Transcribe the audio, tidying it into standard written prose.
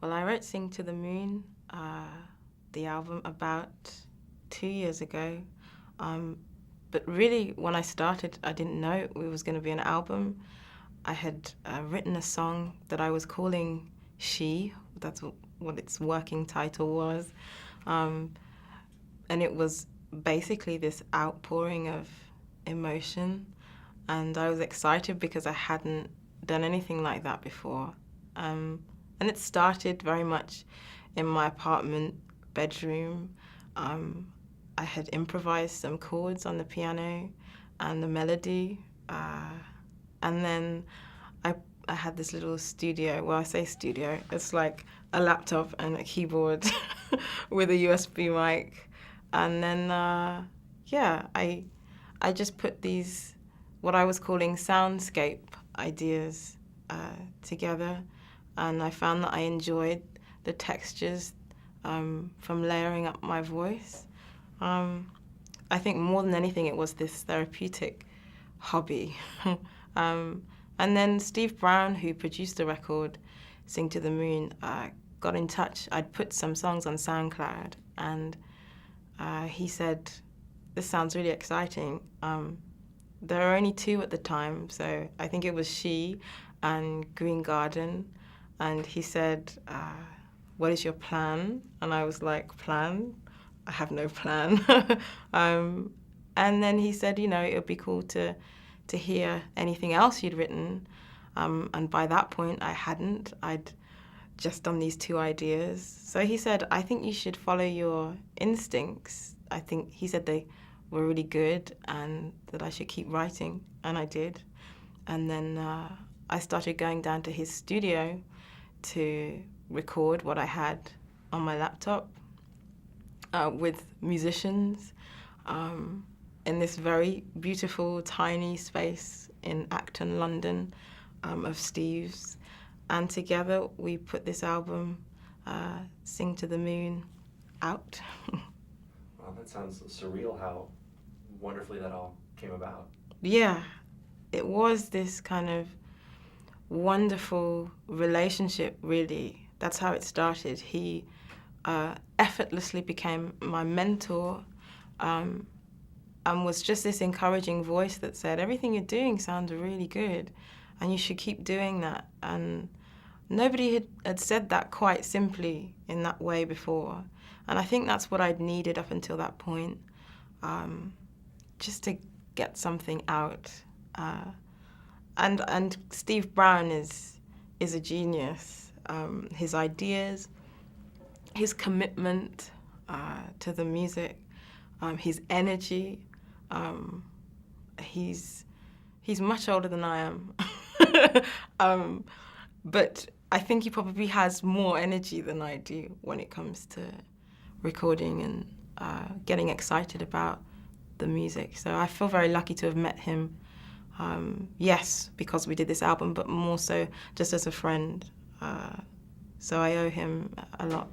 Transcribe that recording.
Well, I wrote Sing to the Moon, the album, about 2 years ago. But really, when I started, I didn't know it was going to be an album. I had written a song that I was calling She. That's what its working title was. And it was basically this outpouring of emotion. And I was excited because I hadn't done anything like that before. And it started very much in my apartment bedroom. I had improvised some chords on the piano and the melody. And then I had this little studio. Well, I say studio. It's like a laptop and a keyboard with a USB mic. And then, I just put these, what I was calling soundscape ideas together. And I found that I enjoyed the textures from layering up my voice. I think more than anything, it was this therapeutic hobby. And then Steve Brown, who produced the record, Sing to the Moon, got in touch. I'd put some songs on SoundCloud, and he said, "This sounds really exciting." There were only two at the time, so I think it was She and Green Garden. And he said, "What is your plan?" And I was like, "Plan? I have no plan." And then he said, it would be cool to hear anything else you'd written. And by that point, I hadn't. I'd just done these two ideas. So he said, "I think you should follow your instincts." He said they were really good and that I should keep writing, and I did. And then I started going down to his studio to record what I had on my laptop with musicians in this very beautiful, tiny space in Acton, London, of Steve's. And together we put this album, Sing to the Moon, out. Wow, that sounds surreal how wonderfully that all came about. Yeah, it was this kind of wonderful relationship, really. That's how it started. He effortlessly became my mentor, and was just this encouraging voice that said, "Everything you're doing sounds really good, and you should keep doing that." And nobody had said that quite simply in that way before. And I think that's what I'd needed up until that point, just to get something out. And Steve Brown is a genius. His ideas, his commitment to the music, his energy. He's much older than I am, but I think he probably has more energy than I do when it comes to recording and getting excited about the music. So I feel very lucky to have met him. Yes, because we did this album, but more so just as a friend. So I owe him a lot.